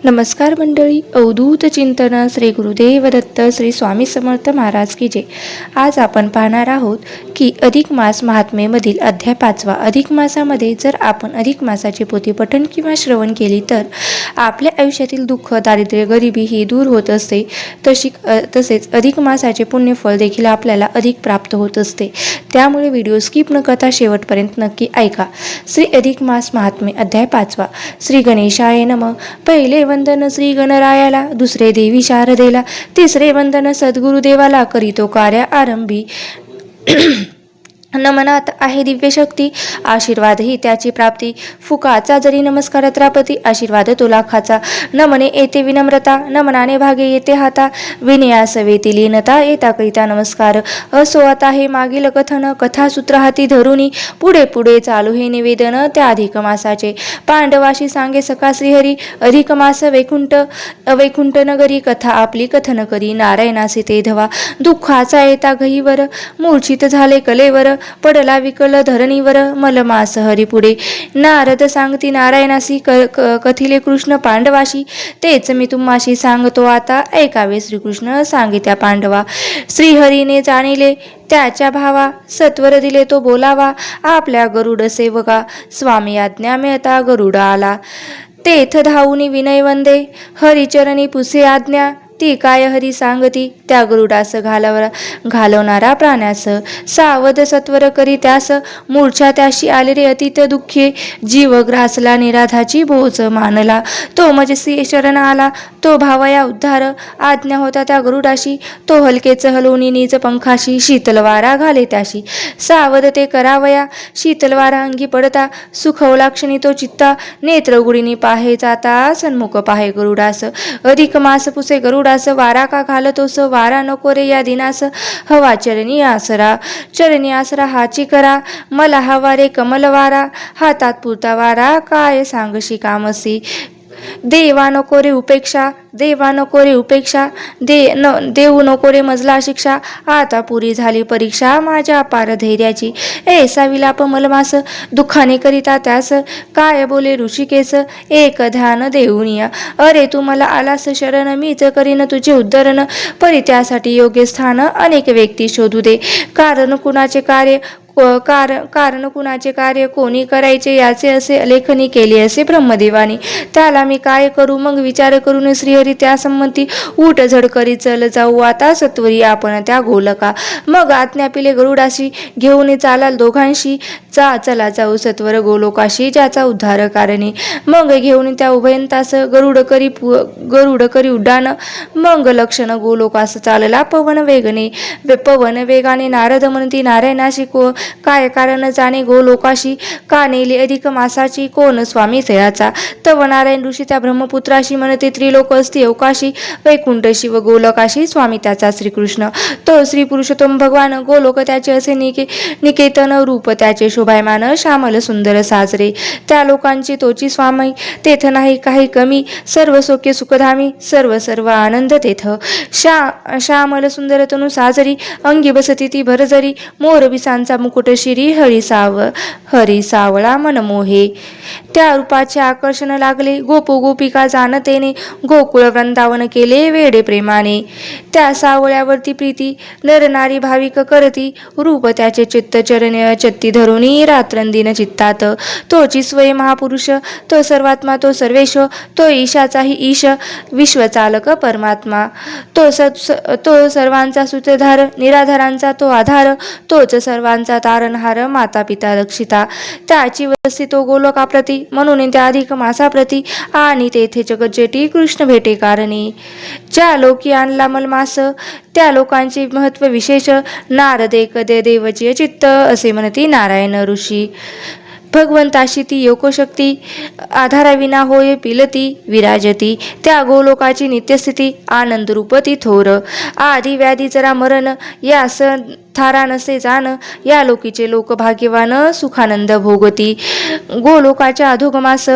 नमस्कार मंडळी, अवधूत चिंतन श्री गुरुदेव दत्त श्री स्वामी समर्थ महाराज की जय. आज आपण पाहणार आहोत की अधिक मास महात्मेमधील अध्याय 5. अधिक मासामध्ये जर आपण अधिक मासाची पोथी पठण किंवा श्रवण केली तर आपल्या आयुष्यातील दुःख, दारिद्र्य, गरिबी ही दूर होत असते. तसेच अधिक मासाचे पुण्यफळ देखील आपल्याला अधिक प्राप्त होत असते. त्यामुळे व्हिडिओ स्किप न करता शेवटपर्यंत नक्की ऐका. श्री अधिक मास महात्मे अध्याय 5. श्री गणेशाय नमः. पहिले वंदन श्री गणरायाला, दुसरे देवी शारदेला, तिसरे वंदन सद्गुरुदेवाला, करीतो कार्य आरंभी. नमनात आहे दिव्य शक्ती, आशीर्वादही त्याची प्राप्ती. फुकाचा जरी नमस्कार त्रापती, आशीर्वाद तो लाखाचा. नमने येते विनम्रता, नमनाने भागे येते हाता. विनयास वेती लीनता, येता करिता नमस्कार. असो आता हे मागील कथन, कथासूत्र हाती धरुनी. पुढे पुढे चालू हे निवेदन त्या अधिक मासाचे. पांडवाशी सांगे सखा श्रीहरी, अधिक मास वैकुंठ नगरी. कथा आपली कथन करी, नारायणासी ते धवा. दुःखाचा येता गहीवर, मूर्छित झाले कलेवर. पडला विकल धरणीवर, मलमास हरी पुढे. नारद सांगती नारायणासी, कथिले कृष्ण पांडवाशी. तेच मी तुम्हाशी सांगतो आता, ऐकावे श्रीकृष्ण सांगित्या पांडवा. श्रीहरीने जाणिले त्याच्या भावा, सत्वर दिले तो बोलावा. आपल्या गरुड सेवका, स्वामी आज्ञा मिळता गरुड आला. तेथ धावूनी विनय वंदे, हरिचरणी पुसे आज्ञा. ती काय हरी सांगती, त्या गरुडास घालवणारा प्राण्यास. सावध सत्वर करी त्यास, मूर्छा त्याशी आले रे अतित दुःखे. जीव ग्रासला निराधाची बोज मानला, तो मजसी शरण आला. तो भावया उद्धार, आज्ञा होता त्या गरुडाशी. तो हलकेच हलवून नीच पंखाशी, शीतल वारा घाले त्याशी. सावध ते करावया, शीतल वारा अंगी पडता. सुखवला क्षणी तो चित्ता, नेत्र गुढीनी पाहे जाता. सन्मुख पाहे गरुडास, अधिक मास पुसे गरुडास. वारा का घालतोस, वारा नको रे या दिनास. हवा चरणी आसरा हाची करा. मला हवा रे कमल वारा, हातात पुरता वारा. काय सांगशी कामसी. देवा नको रे उपेक्षा, देऊ नको रे मजला शिक्षा. आता पुरी झाली परीक्षा, माझ्या पार धैर्याची. ऐसा विलाप मलमास, दुःखाने करिता त्यास. काय बोले ऋषिकेश, एक ध्यान देऊनिया. अरे तू मला आलास शरण, मीच करीन तुझे उद्धरण. परी त्यासाठी योग्य स्थान, अनेक व्यक्ती शोधू दे. कारण कुणाचे कार्य कोणी करायचे, याचे असे लेखनी केले असे ब्रह्मदेवानी. त्याला मी काय करू मग विचार करून श्रीहरी त्या संमती. उठ झड करी चल जाऊ आता सत्वरी आपण त्या गोलका. मग आज्ञा पिले गरुडाशी, घेऊन चालाल दोघांशी. चला जाऊ सत्वर गोलोकाशी, ज्याचा उद्धार कारणी. मग घेऊन त्या उभयंतास, गरुड करी उड्डाण. मग लक्षण गोलोकास चालला पवन वेगाने. नारद म्हणती नारायणाशी, काय कारण जाणे गोलोकाशी. का नेली अधिक मासाची, कोण स्वामी तयाचा. तव नारायण ऋषी त्या ब्रह्मपुत्राशी, म्हणते त्रिलोक असती अवकाशी. वैकुंठ शिव गोलोकाशी, स्वामी त्याचा श्रीकृष्ण. तो श्री पुरुषोत्तम भगवान, गोलोक त्याचे असे निकेतन. रूप त्याचे शोभायमान, श्यामल सुंदर साजरे. त्या लोकांची तोची स्वामी, तेथ नाही काही कमी. सर्व सौख्य सुखधामी, सर्व आनंद तेथ. श्यामल सुंदर तनु साजरी, अंगी बसती ती भरजरी. मोर विसांचा मुकुट शिरी, हरी सावळा मनमोहे. त्या रूपाचे आकर्षण लागले, गोपिका जाणतेने. गोकुळ वृंदावन केले वेडे प्रेमाने. त्या सावळ्यावरती प्रीती, नर नारी भाविक करती. रूप त्याचे चित्त चत्ती धरुनी, रात्रंदिन चित्तात. तोची स्वय महापुरुष, तो सर्वात्मा तो सर्वेश. तो ईशाचाही ईश, विश्वचालक परमात्मा. तो सर्वांचा सूत्रधार, निराधारांचा तो आधार. तोच सर्वांचा तारणहार, माता पिता रक्षिता. त्याची वस्ती तो गोलोकाप्रती, म्हणून त्या अधिक मासाप्रती. आणि तेथे जगज्जेठी कृष्ण भेटे कारणी. ज्या लोकी आणला मलमास, त्या लोकांचे महत्व विशेष. नारद एक देवची चित्त, असे म्हणती नारायण ऋषी. भगवंताशी ती योगशक्ती, आधाराविना होय पिलती विराजती. त्या गोलोकाची नित्यस्थिती, आनंद रूपती थोर. आधी व्याधी जरा मरण, यास थारा नसे जाण. या लोकीचे लोक भाग्यवान, सुखानंद भोगती. गोलोकाच्या अधोगमास,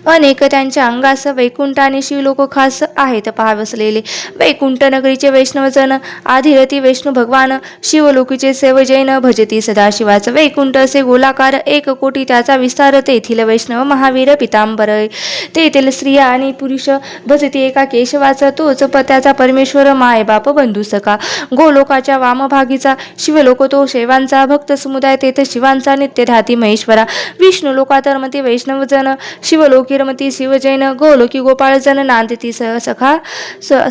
अनेक त्यांच्या अंगास वैकुंठ आणि शिवलोक खास आहेत पहा बसलेले. वैकुंठ नगरीचे वैष्णवजन आधिरती वैष्णव भगवान शिवलोकीचे सेवजैन भजती सदाशिवाच. वैकुंठ असे गोलाकार 1 कोटी त्याचा विस्तार. तेथील वैष्णव महावीर पितांबर तेथील स्त्रिया आणि पुरुष भजती एका केशवाचा. तोच त्याचा परमेश्वर माय बाप बंधू सखा. गोलोकाच्या वामभागीचा शिवलोक तो शैवांचा भक्त समुदाय. तेथे शिवांचा नित्य ध्याती महेश्वरा. विष्णू लोकात रमती वैष्णवजन शिवलोकी रमती शिवजैन. गोलोकी गोपाळजन नांदती सखा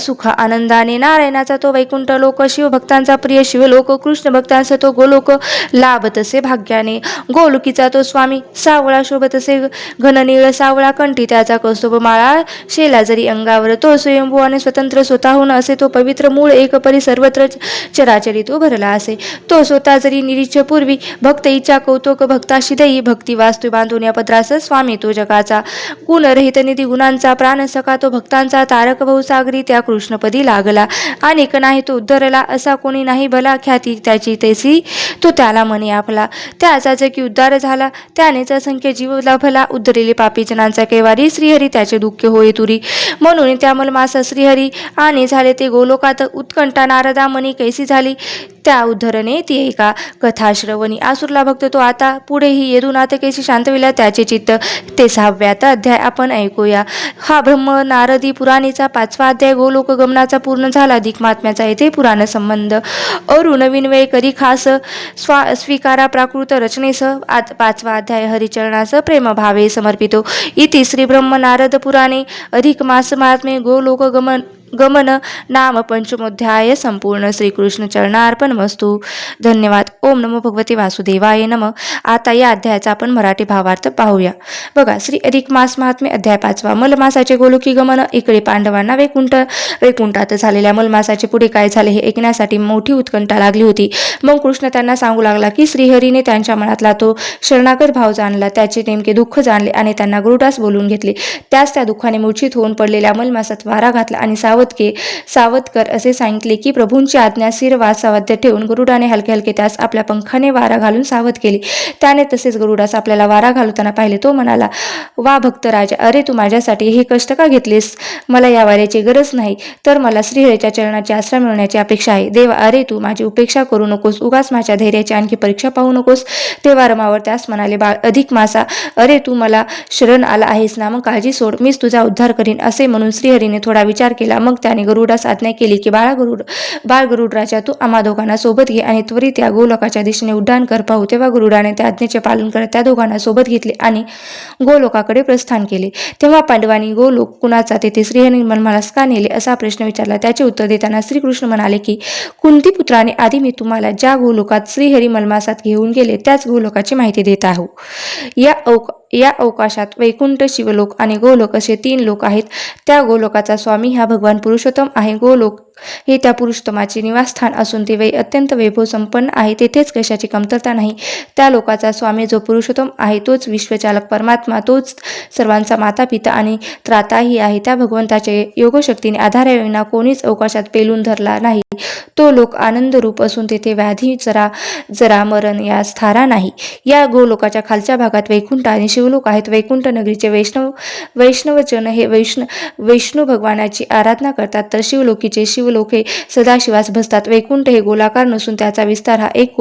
सुखा आनंदाने. नारायणाचा तो वैकुंठ लोक शिवभक्तांचा प्रिय शिवलोक. कृष्ण भक्तांचा तो गोलोक लाभतसे भाग्याने. गोलोकीचा तो स्वामी सावळा शोभतसे घननीळ सावळा कंठी त्याचा कौस्तुभ माळा. शेला जरी अंगावर तो स्वयंभू आणि स्वतंत्र स्वतःहून असे. तो पवित्र मूळ एक परी सर्वत्र चराचरी तो भरला असे. तो स्वतः जरी निरीच्छ पूर्वी भक्त इच्छा कौतुक भक्ताशी देई. भक्ती वास्तू बांधून या पत्रास स्वामी तो जगाचा. गुणरहित निधी गुणांचा प्राण सखा. तो भक्तांचा तारक बहुसागरी त्या कृष्णपदी लागला. अनेक नाही तो उद्धरला असा कोणी नाही भला. ख्याती त्याची तैसी तो त्याला म्हणे आपला. त्याचा जगी उद्धार झाला त्यानेच असंख्य जीव लाभला. उद्धरेली पापी जनांचा कैवारी. श्रीहरी त्याचे दुःख होय तुरी. म्हणून त्या मलमास श्रीहरी आणि झाले ते गोलोकात. उत्कंठा नारदा मनी कैसी झाली त्या उद्धरणे ती एका कथा श्रवणी. आसुरला भक्त तो आता पुढेही येदुनाथ कैसी शांतविला त्याचे चित्त. ते 6व्यात अध्याय आपण ऐकूया. हा ब्रह्म नारदी पुराणीचा 5वा अध्याय गोलोक गमनाचा पूर्ण झाला. अधिक महात्म्याचा येथे पुराण संबंध. अरु नवीन वेळ करी खास स्वीकारा प्राकृत रचनेस. 5वा अध्याय हरिचरणास प्रेम भावे समर्पितो. इति श्री ब्रह्म नारद पुराणे अधिक मास महात्मे गोलोक गमन नाम पंचमोध्याय संपूर्ण. श्रीकृष्ण चरणार्पण वस्तू. धन्यवाद. ओम नमो भगवते वासुदेवाय नम. आता या अध्यायाचा आपण मराठी भावार्थ पाहूया. बघा, श्री अधिक मास महात्म्य अध्याय 5वा. मलमासाचे गोलोकी गमन. इकडे पांडवांना वैकुंठात झालेल्या मलमासाचे पुढे काय झाले हे ऐकण्यासाठी मोठी उत्कंठा लागली होती. मग कृष्ण त्यांना सांगू लागला की श्रीहरीने त्यांच्या मनातला तो शरणागत भाव जाणला, त्याचे नेमके दुःख जाणले आणि त्यांना गरुडास बोलून घेतले. त्यास त्या दुःखाने मूर्छित होऊन पडलेल्या मलमासात वारा घातला आणि सावध कर असे सांगितले की प्रभूंची आज्ञा स्थिर वासावाद्य ठेवून गरुडाने हलके हलके त्यास आपल्या पंखाने वारा घालून सावध केले. त्याने तसेच गरुडास आपल्याला वारा घालताना पाहिले. तो म्हणाला, वा भक्त राजा, अरे तू माझ्यासाठी हे कष्ट का घेतलेस? मला या वाऱ्याची गरज नाही, तर मला श्रीहरीच्या चरणाची आश्रय मिळण्याची अपेक्षा आहे. देवा, अरे तू माझी उपेक्षा करू नकोस. उगाच माझ्या धैर्याची आणखी परीक्षा पाहू नकोस. तेव्हा रमावर त्यास म्हणाले, अधिक मासा, अरे तू मला शरण आला आहेस ना, मग काळजी सोड, मीच तुझा उद्धार करीन. असे म्हणून श्रीहरीने थोडा विचार केला. मग त्याने गरुडास आज्ञा केली की बाळ गरुड राजा, तू आम्हा दोघांना सोबत घे आणि त्वरित या गोलोकाच्या दिशेने उड्डाण कर पाहू. तेव्हा गरुडाने त्या आज्ञेचे पालन करत त्या दोघांना सोबत घेतले आणि गोलोकाकडे प्रस्थान केले. तेव्हा पांडवांनी गोलोक कुणाचा, तेथे श्रीहरी मलमास का नेले असा प्रश्न विचारला. त्याचे उत्तर देताना श्रीकृष्ण म्हणाले की कुंती पुत्राने आधी मी तुम्हाला ज्या गोलोकात श्रीहरी मलमासात घेऊन गेले त्याच गोलोकाची माहिती देत आहो. या अवकाशात वैकुंठ, शिवलोक आणि गोलोक असे 3 लोक आहेत. त्या गोलोकाचा स्वामी हा भगवान पुरुषोत्तम आहे. गोलोक हे त्या पुरुषोत्तमाचे निवासस्थान असून ते अत्यंत वैभव संपन्न आहे. तेथेच कशाची कमतरता नाही. त्या लोकाचा स्वामी जो पुरुषोत्तम आहे तोच विश्वचालक परमात्मा, तोच सर्वांचा माता पिता आणि त्राताही आहे. त्या भगवंताच्या योगशक्तीने आधाराविना कोणीच अवकाशात पेलून धरला नाही. तो लोक आनंद रूप असून तेथे व्याधी जरा मरण यास थारा नाही. या गोलोकाच्या खालच्या भागात वैकुंठ आणि शिवलोक आहेत. वैकुंठ नगरीचे वैष्णवजन हे विष्णू भगवानाची आराधना करतात, तर शिवलोकीचे शिवलोक हे सदाशिवास भजतात. वैकुंठ हे गोलाकार नसून त्याचा विस्तार हा 1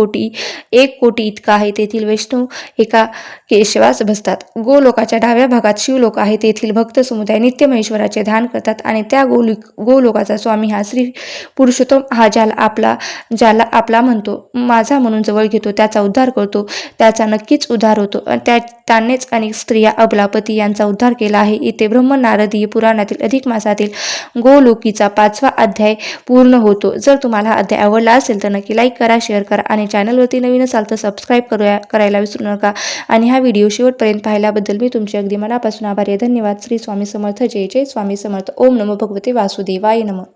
कोटी इतका आहे. तेथील वैष्णव एका केशवास भजतात. गोलोकाच्या डाव्या भागात शिवलोक आहे. तेथील भक्त समुदाय नित्य महेश्वराचे ध्यान करतात आणि त्या गोलोकाचा स्वामी हा श्री पुरुषोत्तम हा ज्याला आपला म्हणतो, माझा म्हणून जवळ घेतो, त्याचा उद्धार करतो, त्याचा नक्कीच उद्धार होतो. त्यानेच अनेक स्त्रिया अबलापती यांचा उद्धार केला आहे. इथे ब्रह्म नारदीय पुराणातील अधिक मासातील गोलोकीचा 5वा अध्याय पूर्ण होतो. जर तुम्हाला हा अध्याय आवडला असेल तर नक्की लाईक करा, शेअर करा आणि चॅनलवरती नवीन असाल तर सबस्क्राईब करायला विसरू नका. आणि हा व्हिडिओ शेवटपर्यंत पाहिल्याबद्दल मी तुमचे अगदी मनापासून आभारी आहे. धन्यवाद. श्री स्वामी समर्थ. जय जय स्वामी समर्थ. ओम नमो भगवते वासुदेवाय नमः.